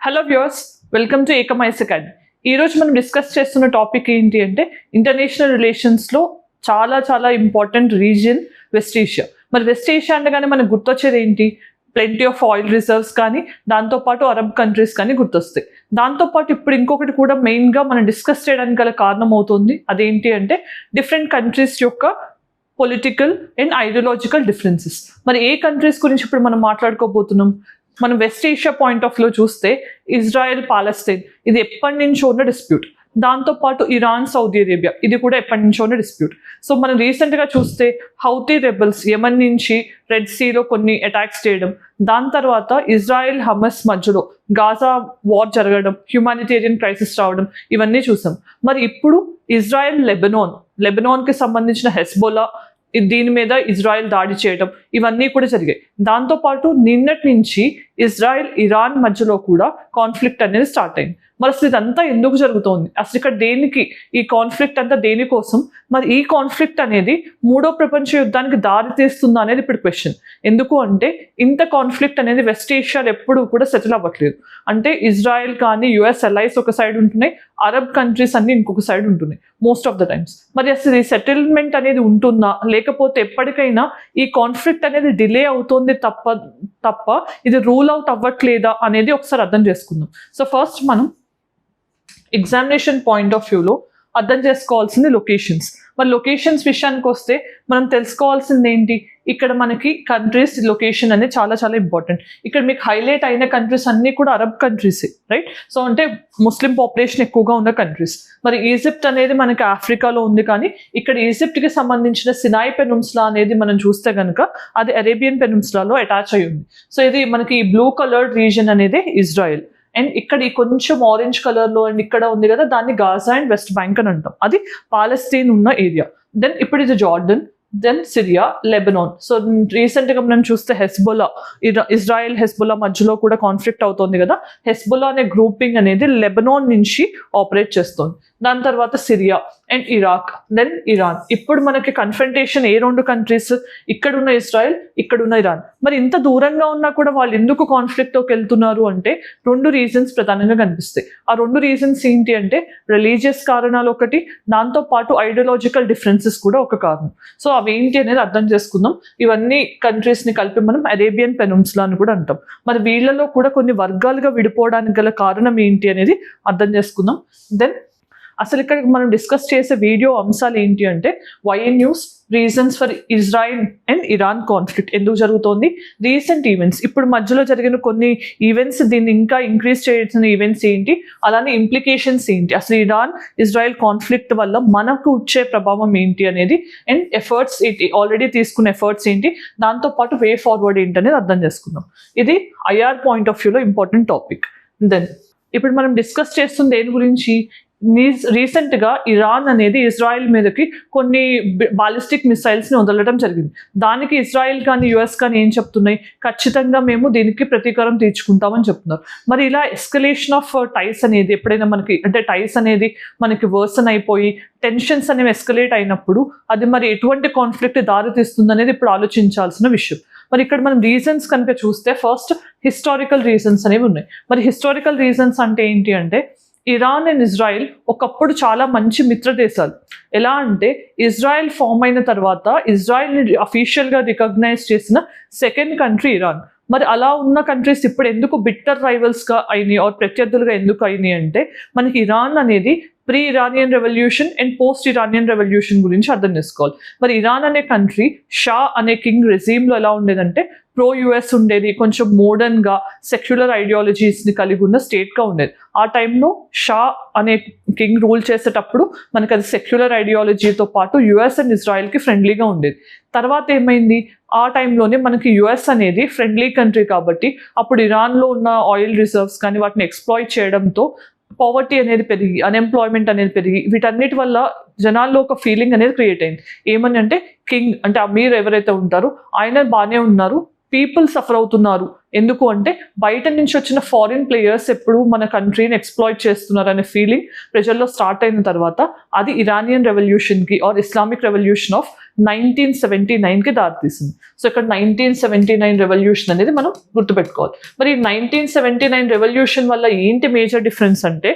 Hello viewers, welcome to ఏకమైస్ academy. ఈరోజు మనం డిస్కస్ చేస్తున్న టాపిక్ ఏంటి అంటే ఇంటర్నేషనల్ రిలేషన్స్లో చాలా చాలా ఇంపార్టెంట్ రీజియన్ వెస్ట్ ఏషియా. మరి వెస్ట్ ఏషియా అనగానే మనకు గుర్తొచ్చేది ఏంటి? ప్లెంటీ ఆఫ్ ఆయిల్ రిజర్వ్స్ కానీ, దాంతోపాటు అరబ్ కంట్రీస్ కానీ గుర్తొస్తాయి. దాంతోపాటు ఇప్పుడు ఇంకొకటి కూడా మెయిన్గా మనం డిస్కస్ చేయడానికి గల కారణం అవుతుంది. అదేంటి అంటే డిఫరెంట్ కంట్రీస్ యొక్క పొలిటికల్ అండ్ ఐడియాలజికల్ డిఫరెన్సెస్. మరి ఏ కంట్రీస్ గురించి ఇప్పుడు మనం మాట్లాడుకోబోతున్నాం? మనం వెస్ట్ ఏషియా పాయింట్ ఆఫ్ వ్యూలో చూస్తే ఇజ్రాయెల్ పాలస్తీన్ ఇది ఎప్పటి నుంచో ఉన్న డిస్ప్యూట్. దాంతోపాటు ఇరాన్ సౌదీ అరేబియా ఇది కూడా ఎప్పటి నుంచో ఉన్న డిస్ప్యూట్. సో మనం రీసెంట్గా చూస్తే హౌతీ రెబల్స్ యెమెన్ నుంచి రెడ్ సీలో కొన్ని అటాక్స్ చేయడం, దాని తర్వాత ఇజ్రాయెల్ హమస్ మధ్యలో గాజా వార్ జరగడం, హ్యుమానిటేరియన్ క్రైసిస్ రావడం, ఇవన్నీ చూసాం. మరి ఇప్పుడు ఇజ్రాయెల్ లెబనాన్కి సంబంధించిన హెస్బోలా దీని మీద ఇజ్రాయెల్ దాడి చేయడం, ఇవన్నీ కూడా జరిగాయి. దాంతోపాటు నిన్నటి నుంచి ఇజ్రాయెల్ ఇరాన్ మధ్యలో కూడా కాన్ఫ్లిక్ట్ అనేది స్టార్ట్ అయింది. మరి అసలు ఇదంతా ఎందుకు జరుగుతోంది? అసలు ఇక్కడ దేనికి ఈ కాన్ఫ్లిక్ట్ అంతా దేనికోసం? మరి ఈ కాన్ఫ్లిక్ట్ అనేది మూడో ప్రపంచ యుద్ధానికి దారి తీస్తుందా అనేది ఇప్పుడు క్వశ్చన్. ఎందుకు అంటే ఇంత కాన్ఫ్లిక్ట్ అనేది వెస్ట్ ఏషియాలో ఎప్పుడు కూడా సెటిల్ అవ్వట్లేదు. అంటే ఇజ్రాయెల్ కానీ యుఎస్ అలైస్ ఒక సైడ్ ఉంటున్నాయి, అరబ్ కంట్రీస్ అన్ని ఇంకొక సైడ్ ఉంటున్నాయి మోస్ట్ ఆఫ్ ద టైమ్స్. మరి అసలు ఈ సెటిల్మెంట్ అనేది ఉంటుందా, లేకపోతే ఎప్పటికైనా ఈ కాన్ఫ్లిక్ట్ అనేది డిలే అవుతుంది తప్ప ఇది రూల్ అవుట్ అవ్వట్లేదా అనేది ఒకసారి అర్థం చేసుకుందాం. సో ఫస్ట్ మనం ఎగ్జామినేషన్ పాయింట్ ఆఫ్ వ్యూలో అర్థం చేసుకోవాల్సింది లొకేషన్స్. మరి లొకేషన్స్ విషయానికి వస్తే మనం తెలుసుకోవాల్సింది ఏంటి? ఇక్కడ మనకి కంట్రీస్ లొకేషన్ అనేది చాలా చాలా ఇంపార్టెంట్. ఇక్కడ మీకు హైలైట్ అయిన కంట్రీస్ అన్నీ కూడా అరబ్ కంట్రీసే, రైట్? సో అంటే ముస్లిం పాపులేషన్ ఎక్కువగా ఉన్న కంట్రీస్. మరి ఈజిప్ట్ అనేది మనకి ఆఫ్రికాలో ఉంది, కానీ ఇక్కడ ఈజిప్ట్కి సంబంధించిన సినాయి పెనున్సులా అనేది మనం చూస్తే కనుక అది అరేబియన్ పెనున్సులాలో అటాచ్ అయి ఉంది. సో ఇది మనకి బ్లూ కలర్డ్ రీజన్ అనేది ఇజ్రాయెల్. అండ్ ఇక్కడ ఈ కొంచెం ఆరెంజ్ కలర్లో అండ్ ఇక్కడ ఉంది కదా, దాన్ని గాజా అండ్ వెస్ట్ బ్యాంక్ అని అంటాం. అది పాలస్తీన్ ఉన్న ఏరియా. దెన్ ఇప్పుడు ఇది Jordan, then Syria, Lebanon. So రీసెంట్గా మనం చూస్తే హెస్బోలా, ఇజ్రాయెల్ హెస్బోలా మధ్యలో కూడా కాన్ఫ్లిక్ట్ అవుతుంది కదా. హెస్బోలా అనే గ్రూపింగ్ అనేది లెబనాన్ నుంచి ఆపరేట్ చేస్తుంది. దాని తర్వాత Syria and Iraq, then Iran. ఇప్పుడు మనకి కన్ఫ్రంటేషన్ ఏ రెండు కంట్రీస్? ఇక్కడున్న ఇజ్రాయెల్, ఇక్కడున్న ఇరాన్. మరి ఇంత దూరంగా ఉన్నా కూడా వాళ్ళు ఎందుకు కాన్ఫ్లిక్ట్లోకి వెళ్తున్నారు అంటే రెండు రీజన్స్ ప్రధానంగా కనిపిస్తాయి. ఆ రెండు రీజన్స్ ఏంటి అంటే రిలీజియస్ కారణాలు ఒకటి, దాంతోపాటు ఐడియాలజికల్ డిఫరెన్సెస్ కూడా ఒక కారణం. సో అవేంటి అనేది అర్థం చేసుకుందాం. ఇవన్నీ కంట్రీస్ని కలిపి మనం అరేబియన్ పెనున్సులా అని కూడా అంటాం. మరి వీళ్ళలో కూడా కొన్ని వర్గాలుగా విడిపోవడానికి గల కారణం ఏంటి అనేది అర్థం చేసుకుందాం. దెన్ అసలు ఇక్కడ మనం డిస్కస్ చేసే వీడియో అంశాలు ఏంటి అంటే YN news reasons for Israel and Iran conflict ఎందుకు జరుగుతోంది, రీసెంట్ ఈవెంట్స్, ఇప్పుడు మధ్యలో జరిగిన కొన్ని ఈవెంట్స్, దీన్ని ఇంకా ఇంక్రీజ్ చేయాల్సిన ఈవెంట్స్ ఏంటి, అలానే ఇంప్లికేషన్స్ ఏంటి, అసలు ఇరాన్ ఇజ్రాయెల్ కాన్ఫ్లిక్ట్ వల్ల మనకు వచ్చే ప్రభావం ఏంటి అనేది, అండ్ ఎఫర్ట్స్ ఏంటి, ఆల్రెడీ తీసుకున్న ఎఫర్ట్స్ ఏంటి, దాంతోపాటు వే ఫార్వర్డ్ ఏంటి అనేది అర్థం చేసుకుందాం. ఇది ఐఆర్ పాయింట్ ఆఫ్ వ్యూలో ఇంపార్టెంట్ టాపిక్. దెన్ ఇప్పుడు మనం డిస్కస్ చేస్తుంది దేని గురించి? రీసెంట్గా ఇరాన్ అనేది ఇజ్రాయెల్ మీదకి కొన్ని బాలిస్టిక్ మిసైల్స్ని వదలడం జరిగింది. దానికి ఇజ్రాయెల్ కానీ యుఎస్ కానీ ఏం చెప్తున్నాయి? ఖచ్చితంగా మేము దీనికి ప్రతీకారం తీర్చుకుంటామని చెప్తున్నారు. మరి ఇలా ఎస్కలేషన్ ఆఫ్ టైస్ అనేది ఎప్పుడైనా మనకి అంటే టైస్ అనేది మనకి వర్సన్ అయిపోయి టెన్షన్స్ అనేవి ఎస్కలేట్ అయినప్పుడు అది మరి ఎటువంటి కాన్ఫ్లిక్ట్ దారితీస్తుంది అనేది ఇప్పుడు ఆలోచించాల్సిన విషయం. మరి ఇక్కడ మనం రీజన్స్ కనుక చూస్తే ఫస్ట్ హిస్టారికల్ రీజన్స్ అనేవి ఉన్నాయి. మరి హిస్టారికల్ రీజన్స్ అంటే ఏంటి అంటే ఇరాన్ అండ్ ఇజ్రాయెల్ ఒకప్పుడు చాలా మంచి మిత్ర దేశాలు. ఎలా అంటే ఇజ్రాయెల్ ఫామ్ అయిన తర్వాత ఇజ్రాయెల్ని అఫీషియల్గా రికగ్నైజ్ చేసిన సెకండ్ కంట్రీ ఇరాన్. మరి అలా ఉన్న కంట్రీస్ ఇప్పుడు ఎందుకు బిట్టర్ రైవల్స్గా అయినాయి ఆర్ ప్రత్యర్థులుగా ఎందుకు అయినాయి అంటే మనకి ఇరాన్ అనేది pre Iranian revolution and post Iranian revolution గురించి అర్థం చేసుకోవాలి. మరి ఇరాన్ అనే కంట్రీ షా అనే కింగ్ రెజీమ్లో ఎలా ఉండేదంటే ప్రో యుఎస్ ఉండేది, కొంచెం మోడర్న్గా సెక్యులర్ ఐడియాలజీస్ని కలిగి ఉన్న స్టేట్గా ఉండేది. ఆ టైంలో షా అనే కింగ్ రూల్ చేసేటప్పుడు మనకు అది సెక్యులర్ ఐడియాలజీతో పాటు యుఎస్ అండ్ ఇజ్రాయెల్కి ఫ్రెండ్లీగా ఉండేది. తర్వాత ఏమైంది? ఆ టైంలోనే మనకి యుఎస్ అనేది ఫ్రెండ్లీ కంట్రీ కాబట్టి అప్పుడు ఇరాన్లో ఉన్న ఆయిల్ రిజర్వ్స్ కానీ వాటిని ఎక్స్ప్లాయిట్ చేయడంతో పావర్టీ అనేది పెరిగి, అన్ఎంప్లాయ్మెంట్ అనేది పెరిగి, వీటన్నిటి వల్ల జనాల్లో ఒక ఫీలింగ్ అనేది క్రియేట్ అయింది. ఏమని అంటే కింగ్ అంటే అమీర్ ఎవరైతే ఉంటారో ఆయన బాగానే ఉన్నారు, పీపుల్ సఫర్ అవుతున్నారు. ఎందుకు అంటే బయట నుంచి వచ్చిన ఫారిన్ ప్లేయర్స్ ఎప్పుడు మన కంట్రీని ఎక్స్ప్లాయిట్ చేస్తున్నారు అనే ఫీలింగ్ ప్రజల్లో స్టార్ట్ అయిన తర్వాత అది ఇరానియన్ రెవల్యూషన్కి ఆర్ ఇస్లామిక్ రెవల్యూషన్ ఆఫ్ 1979కి దారితీసింది. సో ఇక్కడ 1979 రెవల్యూషన్ అనేది మనం గుర్తుపెట్టుకోవాలి. మరి 1979 రెవల్యూషన్ వల్ల ఏంటి మేజర్ డిఫరెన్స్ అంటే,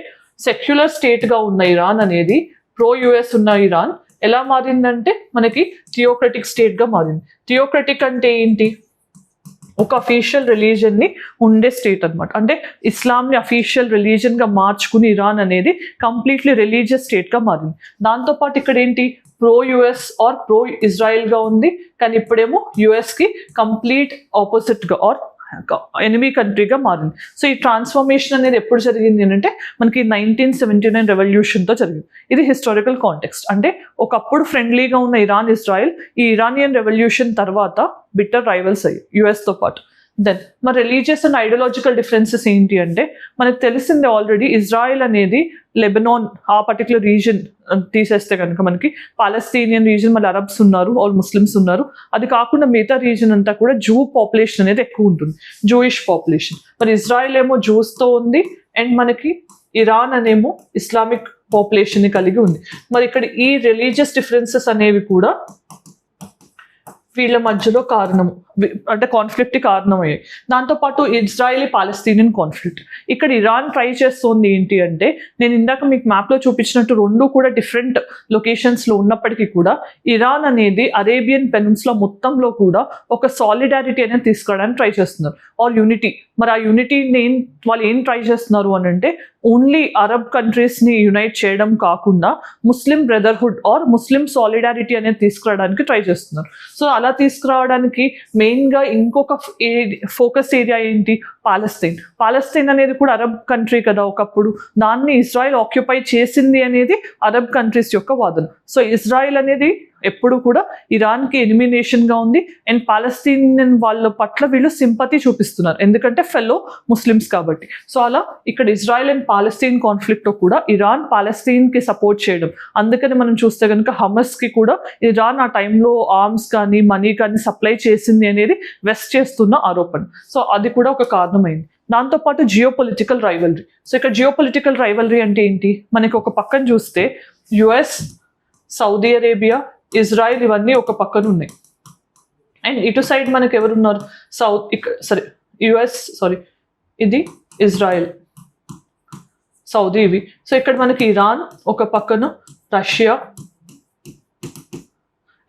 సెక్యులర్ స్టేట్గా ఉన్న ఇరాన్ అనేది ప్రో యుఎస్ ఉన్న ఇరాన్ ఎలా మారిందంటే మనకి థియోక్రటిక్ స్టేట్గా మారింది. థియోక్రటిక్ అంటే ఏంటి, ఒక అఫీషియల్ రిలీజన్ని ఉండే స్టేట్ అనమాట. అంటే ఇస్లాంని అఫీషియల్ రిలీజన్గా మార్చుకుని ఇరాన్ అనేది కంప్లీట్లీ రిలీజియస్ స్టేట్గా మారింది. దాంతోపాటు ఇక్కడ ఏంటి, ప్రో యుఎస్ ఆర్ ప్రో ఇజ్రాయెల్గా ఉంది, కానీ ఇప్పుడేమో యుఎస్కి కంప్లీట్ ఆపోజిట్గా ఆర్ ఎనిమీ కంట్రీగా మారింది. సో ఈ ట్రాన్స్ఫర్మేషన్ అనేది ఎప్పుడు జరిగింది అంటే మనకి 1979 రెవల్యూషన్తో జరిగింది. ఇది హిస్టారికల్ కాంటెక్స్ట్. అంటే ఒకప్పుడు ఫ్రెండ్లీగా ఉన్న ఇరాన్, ఇజ్రాయెల్ ఈ ఇరానియన్ రెవల్యూషన్ తర్వాత బిట్టర్ రైవల్స్ అయ్యాయి యుఎస్తో పాటు. దెన్ మరి రిలీజియస్ అండ్ ఐడియాలజికల్ డిఫరెన్సెస్ ఏంటి అంటే మనకు తెలిసిందే ఆల్రెడీ, ఇజ్రాయెల్ అనేది లెబనాన్ ఆ పర్టికులర్ రీజన్ తీసేస్తే కనుక మనకి పాలస్తీనియన్ రీజన్, మళ్ళీ అరబ్స్ ఉన్నారు ఆర్ ముస్లిమ్స్ ఉన్నారు. అది కాకుండా మిగతా రీజన్ అంతా కూడా జూ పాపులేషన్ అనేది ఎక్కువ ఉంటుంది, జూయిష్ పాపులేషన్. మరి ఇజ్రాయెల్ ఏమో జూస్తో ఉంది అండ్ మనకి ఇరాన్ అనేమో ఇస్లామిక్ పాపులేషన్ని కలిగి ఉంది. మరి ఇక్కడ ఈ రిలీజియస్ డిఫరెన్సెస్ అనేవి కూడా వీళ్ళ మధ్యలో కారణము, అంటే కాన్ఫ్లిక్ట్ కారణమయ్యాయి. దాంతోపాటు ఇజ్రాయలీ పాలస్తీనియన్ కాన్ఫ్లిక్ట్. ఇక్కడ ఇరాన్ ట్రై చేస్తోంది ఏంటి అంటే, నేను ఇందాక మీకు మ్యాప్లో చూపించినట్టు రెండు కూడా డిఫరెంట్ లొకేషన్స్లో ఉన్నప్పటికీ కూడా ఇరాన్ అనేది అరేబియన్ పెనిన్సులా మొత్తంలో కూడా ఒక సాలిడారిటీ అనేది తీసుకురావడానికి ట్రై చేస్తున్నారు, ఆర్ యూనిటీ. మరి ఆ యూనిటీని వాళ్ళు ఏం ట్రై చేస్తున్నారు అని అంటే, ఓన్లీ అరబ్ కంట్రీస్ని యునైట్ చేయడం కాకుండా Muslim Brotherhood are Muslim solidarity అనేది తీసుకురావడానికి ట్రై చేస్తున్నారు. సో అలా తీసుకురావడానికి మెయిన్గా ఇంకొక ఫోకస్ ఏరియా ఏంటి, పాలస్తీన్ అనేది కూడా అరబ్ కంట్రీ కదా ఒకప్పుడు, దాన్ని ఇజ్రాయెల్ ఆక్యుపై చేసింది అనేది అరబ్ కంట్రీస్ యొక్క వాదన. సో ఇజ్రాయెల్ అనేది ఎప్పుడు కూడా ఇరాన్కి ఎలిమినేషన్గా ఉంది అండ్ పాలస్తీనియన్ వాళ్ళ పట్ల వీళ్ళు సింపతి చూపిస్తున్నారు, ఎందుకంటే ఫెలో ముస్లిమ్స్ కాబట్టి. సో అలా ఇక్కడ ఇజ్రాయెల్ అండ్ పాలస్తీన్ కాన్ఫ్లిక్ట్లో కూడా ఇరాన్ పాలస్తీన్కి సపోర్ట్ చేయడం. అందుకని మనం చూస్తే కనుక హమస్కి కూడా ఇరాన్ ఆ టైంలో ఆర్మ్స్ కానీ మనీ కానీ సప్లై చేసింది అనేది వెస్ట్ చేస్తున్న ఆరోపణ. సో అది కూడా ఒక కారణమైంది. దాంతోపాటు జియోపొలిటికల్ రైవలరీ. సో ఇక్కడ జియోపొలిటికల్ రైవలరీ అంటే ఏంటి, మనకి ఒక పక్కన చూస్తే యుఎస్, సౌదీ అరేబియా, ఇజ్రాయెల్ ఇవన్నీ ఒక పక్కన ఉన్నాయి. అండ్ ఇటు సైడ్ మనకి ఎవరున్నారు, ఇది ఇజ్రాయెల్, సౌదీ ఇవి. సో ఇక్కడ మనకి ఇరాన్ ఒక పక్కన, Russia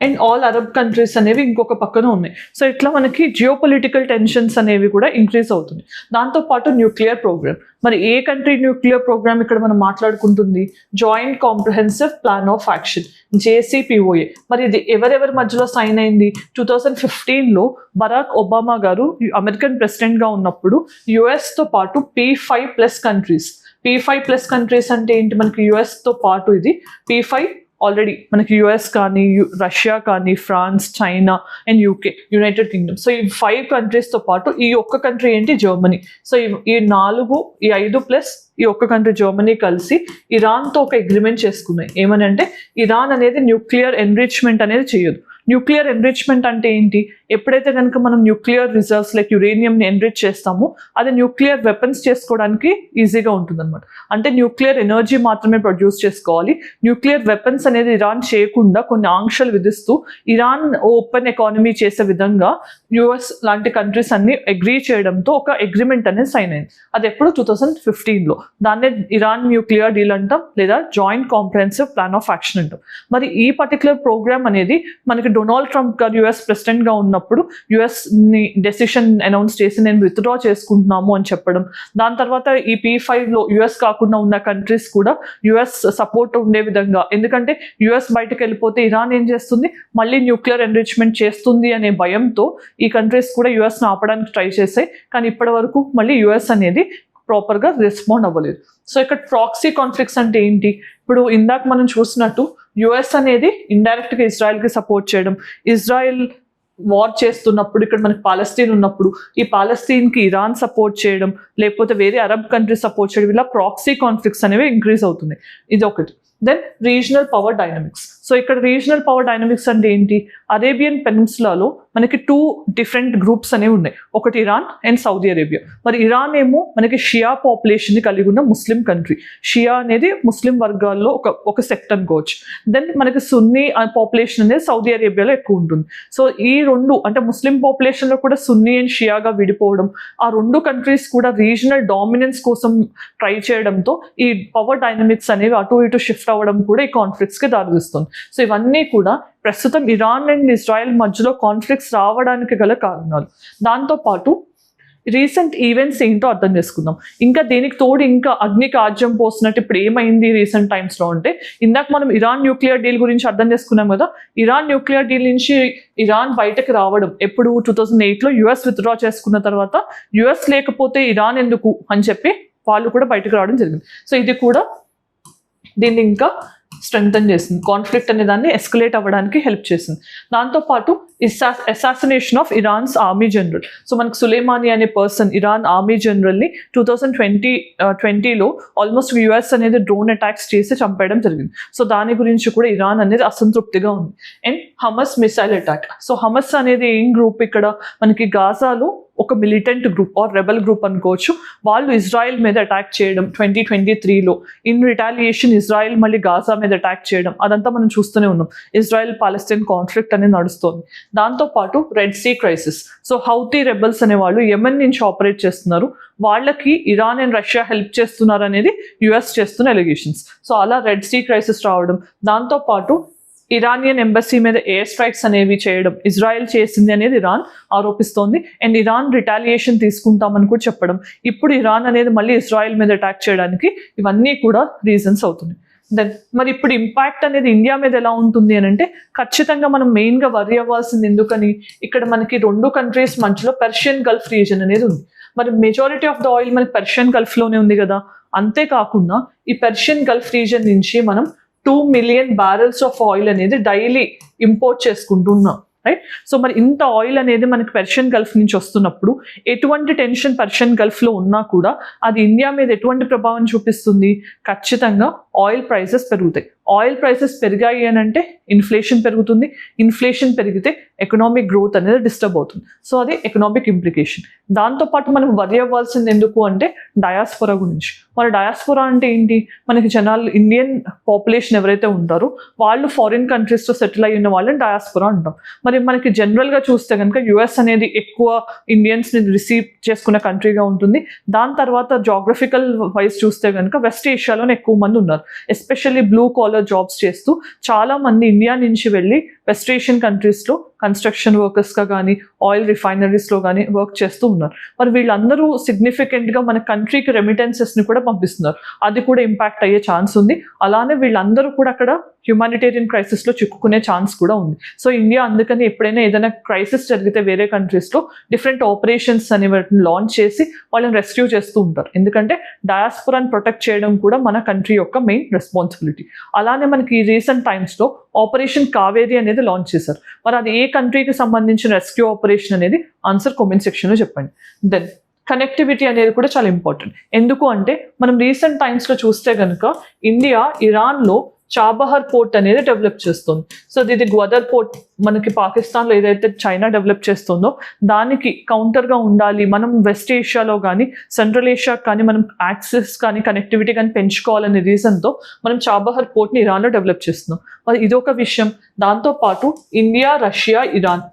and all Arab countries అనేవి ఇంకొక పక్కన ఉన్నాయి. సో ఇట్లా మనకి జియోపొలిటికల్ టెన్షన్స్ అనేవి కూడా ఇంక్రీజ్ అవుతుంది. దాంతోపాటు న్యూక్లియర్ ప్రోగ్రామ్. మరి ఏ కంట్రీ న్యూక్లియర్ ప్రోగ్రామ్ ఇక్కడ మనం మాట్లాడుకుంటుంది, joint comprehensive plan of action, JCPOA. మరి ఇది ఎవరెవరి మధ్యలో సైన్ అయింది, 2015లో బరాక్ ఒబామా గారు అమెరికన్ ప్రెసిడెంట్గా ఉన్నప్పుడు యుఎస్తో పాటు P5+ కంట్రీస్. P5+ కంట్రీస్ అంటే ఏంటి, మనకి యుఎస్తో పాటు ఇది P5 ఆల్రెడీ మనకి యుఎస్ కానీ, రష్యా కానీ, France, China and UK, United Kingdom. So ఈ 5 కంట్రీస్తో పాటు ఈ ఒక్క కంట్రీ ఏంటి, జర్మనీ. సో ఈ 5 ప్లస్ ఈ ఒక్క కంట్రీ జర్మనీ కలిసి ఇరాన్తో ఒక అగ్రిమెంట్ చేసుకున్నాయి. ఏమని అంటే, ఇరాన్ అనేది న్యూక్లియర్ ఎన్రిచ్మెంట్ అనేది చేయదు. న్యూక్లియర్ ఎన్రిచ్మెంట్ అంటే ఏంటి, ఎప్పుడైతే కనుక మనం న్యూక్లియర్ రిజర్వ్స్ లైక్ యురేనియంని ఎన్రిచ్ చేస్తామో అది న్యూక్లియర్ వెపన్స్ చేసుకోవడానికి ఈజీగా ఉంటుందన్నమాట. అంటే న్యూక్లియర్ ఎనర్జీ మాత్రమే ప్రొడ్యూస్ చేసుకోవాలి. న్యూక్లియర్ వెపన్స్ అనేది ఇరాన్ చేయకుండా కొన్ని ఆంక్షలు విధిస్తూ ఇరాన్ ఓపెన్ ఎకానమీ చేసే విధంగా యుఎస్ లాంటి కంట్రీస్ అన్ని అగ్రీ చేయడంతో ఒక అగ్రిమెంట్ అనేది సైన్ అయింది. అది ఎప్పుడు 2015లో. దాన్నే ఇరాన్ న్యూక్లియర్ డీల్ అంటాం, లేదా joint comprehensive plan of action అంటాం. మరి ఈ పర్టికులర్ ప్రోగ్రామ్ అనేది మనకి డొనాల్డ్ ట్రంప్ గారు యుఎస్ ప్రెసిడెంట్గా ఉన్నప్పుడు యుఎస్ని డెసిషన్ అనౌన్స్ చేసి నేను విత్డ్రా చేసుకుంటున్నాము అని చెప్పడం. దాని తర్వాత ఈ P5లో యుఎస్ కాకుండా ఉన్న కంట్రీస్ కూడా యుఎస్ సపోర్ట్ ఉండే విధంగా, ఎందుకంటే యుఎస్ బయటకు వెళ్ళిపోతే ఇరాన్ ఏం చేస్తుంది, మళ్ళీ న్యూక్లియర్ ఎన్రిచ్మెంట్ చేస్తుంది అనే భయంతో ఈ కంట్రీస్ కూడా యుఎస్ని ఆపడానికి ట్రై చేశాయి. కానీ ఇప్పటి వరకు మళ్ళీ యుఎస్ అనేది ప్రాపర్గా రెస్పాండ్ అవ్వలేదు. సో ఇక్కడ ప్రాక్సీ కాన్ఫ్లిక్ట్స్ అంటే ఏంటి, ఇప్పుడు ఇందాక మనం చూసినట్టు యుఎస్ అనేది ఇండైరెక్ట్గా ఇజ్రాయెల్కి సపోర్ట్ చేయడం, ఇజ్రాయెల్ వార్ చేస్తున్నప్పుడు ఇక్కడ మనకి పాలస్తీన్ ఉన్నప్పుడు ఈ పాలస్తీన్కి ఇరాన్ సపోర్ట్ చేయడం, లేకపోతే వేరే అరబ్ కంట్రీ సపోర్ట్ చేయడం, ఇలా ప్రాక్సీ కాన్ఫ్లిక్ట్స్ అనేవి ఇంక్రీజ్ అవుతున్నాయి. ఇది ఒకటి. Then regional power dynamics. So ఇక్కడ రీజనల్ పవర్ డైనమిక్స్ అంటే ఏంటి, అరేబియన్ పెనిన్సులాలో మనకి 2 డిఫరెంట్ గ్రూప్స్ అనేవి ఉన్నాయి, ఒకటి ఇరాన్ అండ్ సౌదీ అరేబియా. మరి ఇరాన్ ఏమో మనకి షియా పాపులేషన్ కలిగి ఉన్న ముస్లిం కంట్రీ, షియా అనేది ముస్లిం వర్గాల్లో ఒక సెక్ట్ అనుకోవచ్చు. దెన్ మనకి సున్నీ పాపులేషన్ అనేది సౌదీ అరేబియాలో ఎక్కువ ఉంటుంది. సో ఈ రెండు అంటే ముస్లిం పాపులేషన్లో కూడా సున్నీ అండ్ షియాగా విడిపోవడం, ఆ 2 కంట్రీస్ కూడా రీజనల్ డామినెన్స్ కోసం ట్రై చేయడంతో ఈ పవర్ డైనమిక్స్ అనేవి అటు ఇటు షిఫ్ట్ అవ్వడం కూడా ఈ కాన్ఫ్లిక్ట్స్కి దారితీస్తుంది. సో ఇవన్నీ కూడా ప్రస్తుతం ఇరాన్ అండ్ ఇజ్రాయెల్ మధ్యలో కాన్ఫ్లిక్ట్స్ రావడానికి గల కారణాలు. దాంతోపాటు రీసెంట్ ఈవెంట్స్ ఏంటో అర్థం చేసుకుందాం. ఇంకా దీనికి తోడు ఇంకా అగ్ని కాజ్యం పోసినట్టు ఇప్పుడు ఏమైంది రీసెంట్ టైమ్స్లో అంటే, ఇందాక మనం ఇరాన్ న్యూక్లియర్ డీల్ గురించి అర్థం చేసుకున్నాం కదా. ఇరాన్ న్యూక్లియర్ డీల్ నుంచి ఇరాన్ బయటకు రావడం ఎప్పుడు 2008లో యుఎస్ విత్డ్రా చేసుకున్న తర్వాత, యుఎస్ లేకపోతే ఇరాన్ ఎందుకు అని చెప్పి వాళ్ళు కూడా బయటకు రావడం జరిగింది. సో ఇది కూడా దీన్ని ఇంకా స్ట్రెంగ్తన్ చేసింది, కాన్ఫ్లిక్ట్ అనే దాన్ని ఎస్కలేట్ అవ్వడానికి హెల్ప్ చేసింది. దాంతోపాటు assassination of Iran's army general. So మనకు సులేమానీ అనే పర్సన్ ఇరాన్ ఆర్మీ జనరల్ని 2020లో ఆల్మోస్ట్ యుఎస్ అనేది డ్రోన్ అటాక్స్ చేసి చంపేయడం జరిగింది. సో దాని గురించి కూడా ఇరాన్ అనేది అసంతృప్తిగా ఉంది. And Hamas missile attack. So Hamas అనేది ఏం గ్రూప్, ఇక్కడ మనకి గాజాలో ఒక militant group or rebel group అనుకోవచ్చు. వాళ్ళు ఇజ్రాయెల్ మీద అటాక్ చేయడం 2023లో, ఇన్ రిటాలియేషన్ ఇజ్రాయెల్ మళ్ళీ గాజా మీద అటాక్ చేయడం, అదంతా మనం చూస్తూనే ఉన్నాం. ఇజ్రాయెల్ పాలస్తీన్ కాన్ఫ్లిక్ట్ అనేది నడుస్తోంది. దాంతోపాటు red sea crisis. So Houthi rebels అనే వాళ్ళు యెమెన్ నుంచి ఆపరేట్ చేస్తున్నారు, వాళ్ళకి ఇరాన్ అండ్ రష్యా హెల్ప్ చేస్తున్నారు అనేది యుఎస్ చేస్తున్న ఎలిగేషన్స్. సో అలా రెడ్ సీ క్రైసిస్ రావడం, దాంతోపాటు ఇరానియన్ ఎంబసీ మీద ఎయిర్ స్ట్రైక్స్ అనేవి చేయడం ఇజ్రాయెల్ చేసింది అనేది ఇరాన్ ఆరోపిస్తోంది. అండ్ ఇరాన్ రిటాలియేషన్ తీసుకుంటామని కూడా చెప్పడం, ఇప్పుడు ఇరాన్ అనేది మళ్ళీ ఇజ్రాయెల్ మీద అటాక్ చేయడానికి ఇవన్నీ కూడా రీజన్స్ అవుతున్నాయి. దెన్ మరి ఇప్పుడు ఇంపాక్ట్ అనేది ఇండియా మీద ఎలా ఉంటుంది అని అంటే, ఖచ్చితంగా మనం మెయిన్గా వరి అవ్వాల్సింది ఎందుకని, ఇక్కడ మనకి 2 కంట్రీస్ మధ్యలో పర్షియన్ గల్ఫ్ రీజన్ అనేది ఉంది. మరి మెజారిటీ ఆఫ్ ద ఆయిల్ మనకి పర్షియన్ గల్ఫ్లోనే ఉంది కదా. అంతేకాకుండా ఈ పర్షియన్ గల్ఫ్ రీజన్ నుంచి మనం 2 మిలియన్ బ్యారెల్స్ ఆఫ్ ఆయిల్ అనేది డైలీ ఇంపోర్ట్ చేసుకుంటున్నాం, రైట్. సో మరి ఇంత ఆయిల్ అనేది మనకి పర్షియన్ గల్ఫ్ నుంచి వస్తున్నప్పుడు ఎటువంటి టెన్షన్ పర్షియన్ గల్ఫ్లో ఉన్నా కూడా అది ఇండియా మీద ఎటువంటి ప్రభావం చూపిస్తుంది, ఖచ్చితంగా ఆయిల్ ప్రైసెస్ పెరుగుతాయి. ఆయిల్ ప్రైసెస్ పెరిగాయి అని అంటే ఇన్ఫ్లేషన్ పెరుగుతుంది, ఇన్ఫ్లేషన్ పెరిగితే ఎకనామిక్ గ్రోత్ అనేది డిస్టర్బ్ అవుతుంది. సో అది ఎకనామిక్ ఇంప్లికేషన్. దాంతోపాటు మనం వరి అవ్వాల్సింది ఎందుకు అంటే డయాస్పోరా గురించి. మరి డయాస్పోరా అంటే ఏంటి, మనకి జనాలు ఇండియన్ పాపులేషన్ ఎవరైతే ఉంటారో వాళ్ళు ఫారిన్ కంట్రీస్లో సెటిల్ అయ్యి ఉన్న వాళ్ళని డయాస్పోరా అంటాం. మరి మనకి జనరల్గా చూస్తే కనుక యుఎస్ అనేది ఎక్కువ ఇండియన్స్ని రిసీవ్ చేసుకున్న కంట్రీగా ఉంటుంది. దాని తర్వాత జాగ్రఫికల్ వైజ్ చూస్తే కనుక వెస్ట్ ఏషియాలోనే ఎక్కువ మంది ఉన్నారు, ఎస్పెషల్లీ బ్లూ కాలర్ జాబ్స్ చేస్తూ చాలా మంది ఇండియా నుంచి వెళ్ళి వెస్ట్ ఏషియన్ కంట్రీస్లో కన్స్ట్రక్షన్ వర్కర్స్గా కానీ ఆయిల్ రిఫైనరీస్లో కానీ వర్క్ చేస్తూ ఉన్నారు. మరి వీళ్ళందరూ సిగ్నిఫికెంట్గా మన కంట్రీకి రెమిటెన్సెస్ని కూడా పంపిస్తున్నారు, అది కూడా ఇంపాక్ట్ అయ్యే ఛాన్స్ ఉంది. అలానే వీళ్ళందరూ కూడా అక్కడ హ్యుమానిటేరియన్ క్రైసిస్లో చిక్కుకునే ఛాన్స్ కూడా ఉంది. సో ఇండియా అందుకని ఎప్పుడైనా ఏదైనా క్రైసిస్ జరిగితే వేరే కంట్రీస్లో డిఫరెంట్ ఆపరేషన్స్ అనే వాటిని లాంచ్ చేసి వాళ్ళని రెస్క్యూ చేస్తూ ఉంటారు. ఎందుకంటే డయాస్పోరాని ప్రొటెక్ట్ చేయడం కూడా మన కంట్రీ యొక్క మెయిన్ రెస్పాన్సిబిలిటీ. అలానే మనకి ఈ రీసెంట్ టైమ్స్లో ఆపరేషన్ కావేరీ అనేది లాంచ్ చేశారు. మరి అది ఏ కంట్రీకి సంబంధించిన రెస్క్యూ ఆపరేషన్ అనేది ఆన్సర్ కామెంట్ సెక్షన్లో చెప్పండి. దెన్ కనెక్టివిటీ అనేది కూడా చాలా ఇంపార్టెంట్. ఎందుకు అంటే మనం రీసెంట్ టైమ్స్లో చూస్తే కనుక ఇండియా ఇరాన్లో చాబహార్ పోర్ట్ అనేది డెవలప్ చేస్తుంది. సో ఇది గ్వదర్ పోర్ట్ మనకి పాకిస్తాన్లో ఏదైతే చైనా డెవలప్ చేస్తుందో దానికి కౌంటర్గా ఉండాలి. మనం వెస్ట్ ఏషియాలో కానీ సెంట్రల్ ఏషియా కానీ మనం యాక్సెస్ కానీ కనెక్టివిటీ కానీ పెంచుకోవాలనే రీజన్తో మనం చాబహార్ పోర్ట్ని ఇరాన్లో డెవలప్ చేస్తున్నాం. మరి ఇదొక విషయం. దాంతోపాటు ఇండియా, రష్యా, ఇరాన్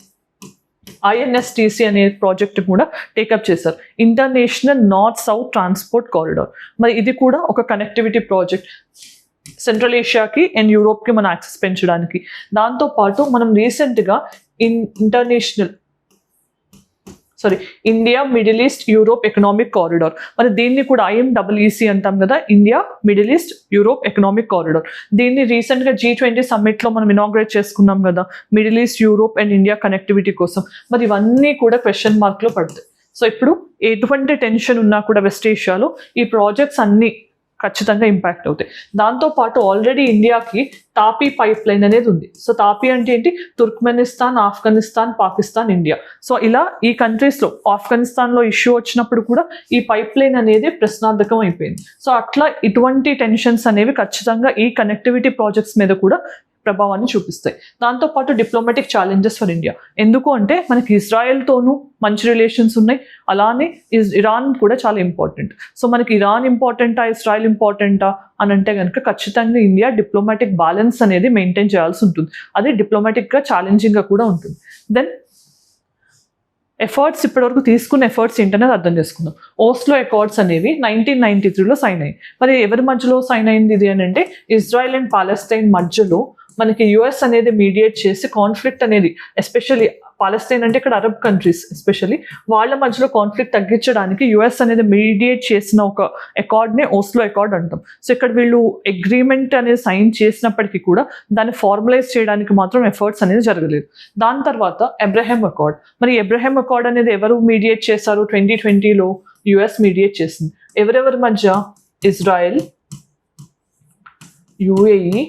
INSTC అనే ప్రాజెక్ట్ కూడా టేకప్ చేశారు, international north south transport corridor. మరి ఇది కూడా ఒక కనెక్టివిటీ ప్రాజెక్ట్ సెంట్రల్ ఏషియాకి అండ్ యూరోప్కి మన యాక్సెస్ పెంచడానికి. దాంతోపాటు మనం రీసెంట్గా India middle east Europe economic corridor, మరి దీన్ని కూడా IMEC అంటాం కదా, India middle east Europe economic corridor. దీన్ని రీసెంట్గా G20 సమ్మిట్లో మనం ఇనాగ్రేట్ చేసుకున్నాం కదా, middle east Europe and India connectivity కోసం. మరి ఇవన్నీ కూడా క్వశ్చన్ మార్క్లో పడతాయి. సో ఇప్పుడు ఎటువంటి టెన్షన్ ఉన్నా కూడా వెస్ట్ ఏషియాలో ఈ ప్రాజెక్ట్స్ అన్నీ ఖచ్చితంగా ఇంపాక్ట్ అవుతాయి. దాంతోపాటు ఆల్రెడీ ఇండియాకి తాపీ పైప్ లైన్ అనేది ఉంది. సో తాపీ అంటే ఏంటి? Turkmenistan, Afghanistan, Pakistan, India. So ఇలా ఈ కంట్రీస్లో ఆఫ్ఘనిస్తాన్లో ఇష్యూ వచ్చినప్పుడు కూడా ఈ పైప్ లైన్ అనేది ప్రశ్నార్థకం అయిపోయింది. సో అట్లా ఇటువంటి టెన్షన్స్ అనేవి ఖచ్చితంగా ఈ కనెక్టివిటీ ప్రాజెక్ట్స్ మీద కూడా ప్రభావాన్ని చూపిస్తాయి. దాంతోపాటు డిప్లొమాటిక్ ఛాలెంజెస్ ఫర్ ఇండియా. ఎందుకు అంటే మనకి ఇజ్రాయెల్తోనూ మంచి రిలేషన్స్ ఉన్నాయి, అలానే ఇరాన్ కూడా చాలా ఇంపార్టెంట్. సో మనకి ఇరాన్ ఇంపార్టెంటా, ఇజ్రాయెల్ ఇంపార్టెంటా అని అంటే కనుక ఖచ్చితంగా ఇండియా డిప్లొమాటిక్ బ్యాలెన్స్ అనేది మెయింటైన్ చేయాల్సి ఉంటుంది. అది డిప్లొమాటిక్గా ఛాలెంజింగ్గా కూడా ఉంటుంది. దెన్ ఎఫర్ట్స్, ఇప్పటివరకు తీసుకున్న ఎఫర్ట్స్ ఏంటనేది అర్థం చేసుకుందాం. ఓస్లో అకార్డ్స్ అనేవి 1993లో సైన్ అయ్యాయి. మరి ఎవరి మధ్యలో సైన్ అయింది ఇది అని అంటే ఇజ్రాయెల్ అండ్ పాలస్తైన్ మధ్యలో మనకి యుఎస్ అనేది మీడియేట్ చేసి కాన్ఫ్లిక్ట్ అనేది, ఎస్పెషల్లీ పాలస్తైన్ అంటే ఇక్కడ అరబ్ కంట్రీస్, ఎస్పెషల్లీ వాళ్ళ మధ్యలో కాన్ఫ్లిక్ట్ తగ్గించడానికి యుఎస్ అనేది మీడియేట్ చేసిన ఒక అకార్డ్నే ఓస్లో అకార్డ్ అంటాం. సో ఇక్కడ వీళ్ళు అగ్రిమెంట్ అనేది సైన్ చేసినప్పటికీ కూడా దాన్ని ఫార్మలైజ్ చేయడానికి మాత్రం ఎఫర్ట్స్ అనేది జరగలేదు. దాని తర్వాత అబ్రహాం అకార్డ్. మరి అబ్రహాం అకార్డ్ అనేది ఎవరు మీడియేట్ చేశారు? 2020లో యుఎస్ మీడియేట్ చేసింది. ఎవరెవరి మధ్య? Israel, UAE,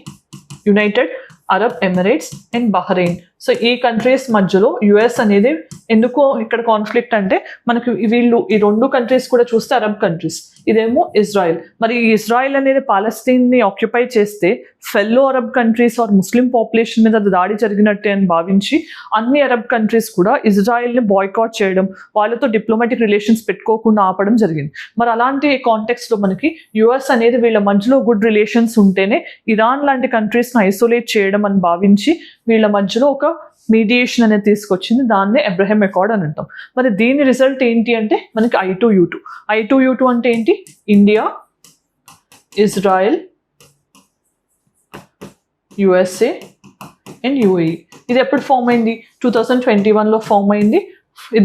United Arab Emirates and Bahrain. So ఈ కంట్రీస్ మధ్యలో యుఎస్ అనేది ఎందుకో ఇక్కడ కాన్ఫ్లిక్ట్ అంటే మనకి వీళ్ళు ఈ రెండు కంట్రీస్ కూడా చూస్తే అరబ్ కంట్రీస్, ఇదేమో ఇజ్రాయెల్. మరి ఈ ఇజ్రాయెల్ అనేది పాలస్తీన్ని ఆక్యుపై చేస్తే fellow Arab countries or Muslim population మీద దాడి జరిగినట్టే అని భావించి అన్ని అరబ్ కంట్రీస్ కూడా ఇజ్రాయెల్ని బాయ్కాట్ చేయడం, వాళ్ళతో డిప్లొమాటిక్ రిలేషన్స్ పెట్టుకోకుండా ఆపడం జరిగింది. మరి అలాంటి కాంటెక్స్లో మనకి యుఎస్ అనేది వీళ్ళ మధ్యలో గుడ్ రిలేషన్స్ ఉంటేనే ఇరాన్ లాంటి కంట్రీస్ని ఐసోలేట్ చేయడం అని భావించి వీళ్ళ మధ్యలో ఒక మీడియేషన్ అనేది తీసుకొచ్చింది. దాన్నే అబ్రహాం అకార్డ్ అని అంటాం. మరి దీని రిజల్ట్ ఏంటి అంటే మనకి I2U2. I2U2 అంటే ఏంటి? India, Israel, USA and UAE. ఇది ఎప్పుడు ఫామ్ అయింది? 2021లో ఫామ్ అయింది.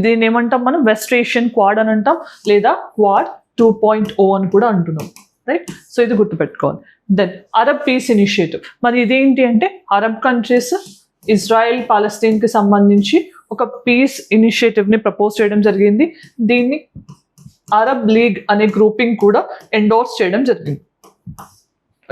దీన్ని ఏమంటాం మనం? వెస్ట్ ఏషియన్ క్వాడ్ అని అంటాం, లేదా క్వాడ్ 2.0 అని కూడా అంటున్నాం, రైట్? సో ఇది గుర్తుపెట్టుకోవాలి. Then Arab peace initiative. మరి ఇదేంటి అంటే అరబ్ కంట్రీస్ ఇజ్రాయెల్ పాలస్తీన్కి సంబంధించి ఒక పీస్ ఇనిషియేటివ్ని ప్రపోజ్ చేయడం జరిగింది. దీన్ని అరబ్ లీగ్ అనే గ్రూపింగ్ కూడా ఎండోర్స్ చేయడం జరిగింది.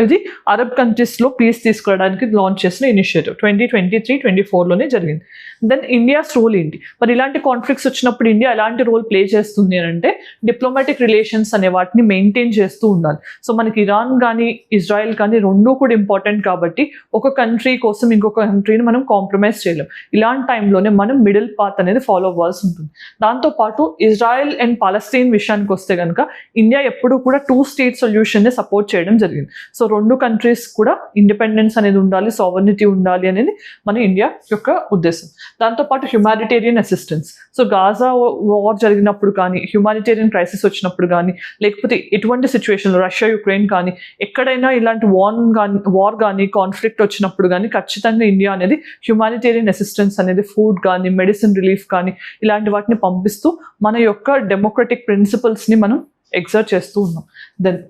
ఇది అరబ్ కంట్రీస్లో పీస్ తీసుకురావడానికి లాంచ్ చేసిన ఇనిషియేటివ్ 2023-24లోనే జరిగింది. దెన్ ఇండియాస్ రోల్ ఏంటి? మరి ఇలాంటి కాన్ఫ్లిక్ట్స్ వచ్చినప్పుడు ఇండియా ఎలాంటి రోల్ ప్లే చేస్తుంది అని అంటే డిప్లొమాటిక్ రిలేషన్స్ అనే వాటిని మెయింటైన్ చేస్తూ ఉండాలి. సో మనకి ఇరాన్ కానీ ఇజ్రాయెల్ కానీ రెండూ కూడా ఇంపార్టెంట్ కాబట్టి ఒక కంట్రీ కోసం ఇంకొక కంట్రీని మనం కాంప్రమైజ్ చేయలేం. ఇలాంటి టైంలోనే మనం మిడిల్ పాత్ అనేది ఫాలో అవ్వాల్సి ఉంటుంది. దాంతోపాటు ఇజ్రాయెల్ అండ్ పాలస్తీన్ విషయానికి వస్తే కనుక ఇండియా ఎప్పుడూ కూడా 2 స్టేట్ సొల్యూషన్ని సపోర్ట్ చేయడం జరిగింది. సో రెండు కంట్రీస్ కూడా ఇండిపెండెన్స్ అనేది ఉండాలి, సావర్నిటీ ఉండాలి అనేది మన ఇండియా యొక్క ఉద్దేశం. దాంతోపాటు humanitarian assistance. So Gaza war జరిగినప్పుడు కానీ, హ్యుమానిటేరియన్ క్రైసిస్ వచ్చినప్పుడు కానీ, లేకపోతే ఎటువంటి సిచ్యువేషన్లో రష్యా యుక్రెయిన్ కానీ ఎక్కడైనా ఇలాంటి వార్ కానీ కాన్ఫ్లిక్ట్ వచ్చినప్పుడు కానీ ఖచ్చితంగా ఇండియా అనేది హ్యుమానిటేరియన్ అసిస్టెన్స్ అనేది ఫుడ్ కానీ, మెడిసిన్ రిలీఫ్ కానీ ఇలాంటి వాటిని పంపిస్తూ మన యొక్క డెమోక్రటిక్ ప్రిన్సిపల్స్ని మనం ఎగ్జర్ట్ చేస్తూ ఉన్నాం. దెన్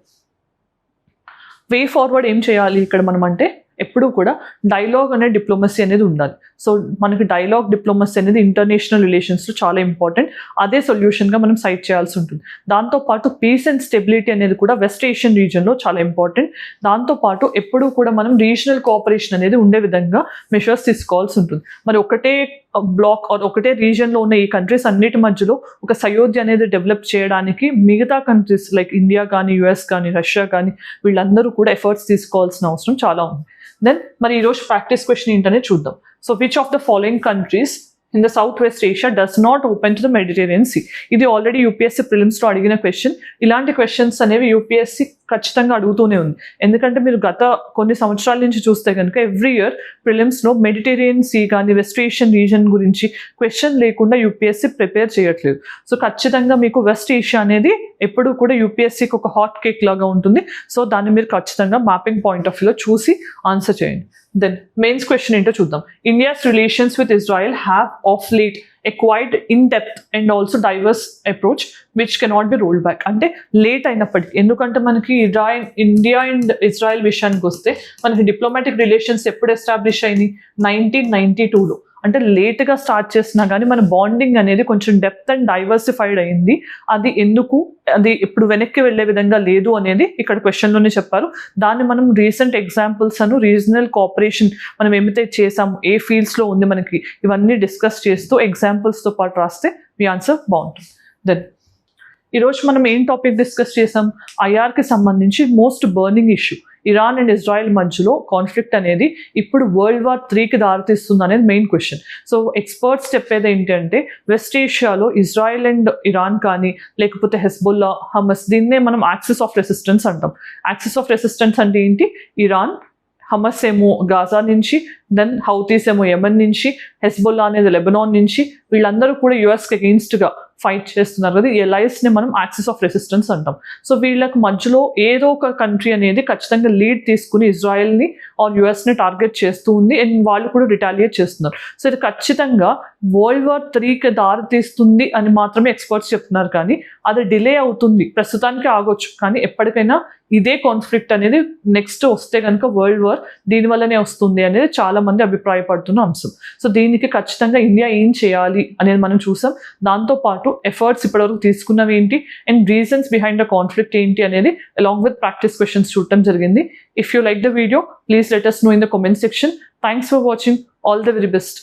వే ఫార్వర్డ్ ఏం చేయాలి ఇక్కడ మనం అంటే ఎప్పుడూ కూడా డైలాగ్ అనే డిప్లొమసీ అనేది ఉండాలి. సో మనకి డైలాగ్ డిప్లొమసీ అనేది ఇంటర్నేషనల్ రిలేషన్స్లో చాలా ఇంపార్టెంట్. అదే సొల్యూషన్గా మనం సైట్ చేయాల్సి ఉంటుంది. దాంతోపాటు పీస్ అండ్ స్టెబిలిటీ అనేది కూడా వెస్ట్ ఏషియన్ రీజియన్లో చాలా ఇంపార్టెంట్. దాంతోపాటు ఎప్పుడూ కూడా మనం రీజనల్ కోఆపరేషన్ అనేది ఉండే విధంగా మెషర్స్ తీసుకోవాల్సి ఉంటుంది. మరి ఒకటే బ్లాక్ ఒకటే రీజియన్లో ఉన్న ఈ కంట్రీస్ అన్నిటి మధ్యలో ఒక సయోధ్య అనేది డెవలప్ చేయడానికి మిగతా కంట్రీస్ లైక్ ఇండియా కానీ, US కానీ, రష్యా కానీ వీళ్ళందరూ కూడా ఎఫర్ట్స్ తీసుకోవాల్సిన అవసరం చాలా ఉంది. దెన్ మరి ఈరోజు ప్రాక్టీస్ క్వశ్చన్ ఏంటనే చూద్దాం. So which of the following countries in the south west Asia does not open to the Mediterranean sea? ఇది ఆల్రెడీ యూపీఎస్సీ ప్రిలిమ్స్లో అడిగిన క్వశ్చన్. ఇలాంటి క్వశ్చన్స్ అనేవి యూపీఎస్సీ ఖచ్చితంగా అడుగుతూనే ఉంది. ఎందుకంటే మీరు గత కొన్ని సంవత్సరాల నుంచి చూస్తే కనుక ఎవ్రీ ఇయర్ ప్రిలిమ్స్లో మెడిటరేనియన్ సీ కానీ వెస్ట్ ఏషియన్ రీజన్ గురించి క్వశ్చన్ లేకుండా యూపీఎస్సీ ప్రిపేర్ చేయట్లేదు. సో ఖచ్చితంగా మీకు వెస్ట్ ఏషియా అనేది ఎప్పుడూ కూడా యూపీఎస్సీకి ఒక హాట్ కేక్ లాగా ఉంటుంది. సో దాన్ని మీరు ఖచ్చితంగా మ్యాపింగ్ పాయింట్ ఆఫ్ వ్యూలో చూసి ఆన్సర్ చేయండి. దెన్ మెయిన్స్ క్వశ్చన్ ఏంటో చూద్దాం. India's relations with Israel have of late acquired in-depth and also diverse approach which cannot be rolled back. అంటే లేట్ అయినప్పటికీ, ఎందుకంటే మనకి ఇండియా అండ్ ఇజ్రాయెల్ విషయానికి వస్తే మనకి డిప్లొమాటిక్ రిలేషన్స్ ఎప్పుడు ఎస్టాబ్లిష్ అయింది? 1992లో. అంటే లేట్గా స్టార్ట్ చేసినా కానీ మన బాండింగ్ అనేది కొంచెం డెప్త్ అండ్ డైవర్సిఫైడ్ అయింది. అది ఎందుకు, అది ఇప్పుడు వెనక్కి వెళ్ళే విధంగా లేదు అనేది ఇక్కడ క్వశ్చన్లోనే చెప్పారు. దాన్ని మనం రీసెంట్ ఎగ్జాంపుల్స్ అను రీజనల్ కోఆపరేషన్ మనం ఏమైతే చేసాము, ఏ ఫీల్డ్స్లో ఉంది మనకి, ఇవన్నీ డిస్కస్ చేస్తూ ఎగ్జాంపుల్స్తో పాటు రాస్తే మీ ఆన్సర్ బాగుంటుంది. దెన్ ఈరోజు మనం ఏం టాపిక్ డిస్కస్ చేసాం, ఐఆర్కి సంబంధించి most burning issue Iran and Israel మధ్యలో కాన్ఫ్లిక్ట్ అనేది ఇప్పుడు వరల్డ్ వార్ 3కి దారితీస్తుంది అనేది మెయిన్ క్వశ్చన్. సో ఎక్స్పర్ట్స్ చెప్పేది ఏంటంటే వెస్ట్ ఏషియాలో ఇజ్రాయెల్ అండ్ ఇరాన్ కానీ లేకపోతే హెస్బుల్లా, హమస్, దీన్నే మనం యాక్సిస్ ఆఫ్ రెసిస్టెన్స్ అంటాం. యాక్సిస్ ఆఫ్ రెసిస్టెన్స్ అంటే ఏంటి, ఇరాన్, హమస్ ఏమో గాజా నుంచి, దెన్ హౌతీస్ ఏమో యెమెన్ నుంచి, హెస్బుల్లా అనేది లెబనాన్ నుంచి, వీళ్ళందరూ కూడా యుఎస్కి అగెయిన్స్ట్గా ఫైట్ చేస్తున్నారు కదా, ఈ ఎలైస్ని మనం యాక్సిస్ ఆఫ్ రెసిస్టెన్స్ అంటాం. సో వీళ్ళకి మధ్యలో ఏదో ఒక కంట్రీ అనేది ఖచ్చితంగా లీడ్ తీసుకుని ఇజ్రాయెల్ని ఆర్ యుఎస్ని టార్గెట్ చేస్తూ ఉంది అండ్ వాళ్ళు కూడా రిటాలియేట్ చేస్తున్నారు. సో ఇది ఖచ్చితంగా వరల్డ్ వార్ 3కి దారి తీస్తుంది అని మాత్రమే ఎక్స్పర్ట్స్ చెప్తున్నారు, కానీ అది డిలే అవుతుంది, ప్రస్తుతానికి ఆగొచ్చు, కానీ ఎప్పటికైనా ఇదే కాన్ఫ్లిక్ట్ అనేది నెక్స్ట్ వస్తే కనుక వరల్డ్ వార్ దీనివల్లనే వస్తుంది అనేది చాలా మంది అభిప్రాయపడుతున్న అంశం. సో దీనికి ఖచ్చితంగా ఇండియా ఏం చేయాలి అనేది మనం చూసాం. దాంతోపాటు ఎఫర్ట్స్ ఇప్పటివరకు తీసుకున్నవి ఏంటి and reasons behind the conflict ఏంటి అనేది అలాంగ్ విత్ ప్రాక్టీస్ క్వశ్చన్స్ చూడటం జరిగింది. If you like the video, please let us know in the comment section. Thanks for watching. All the very best.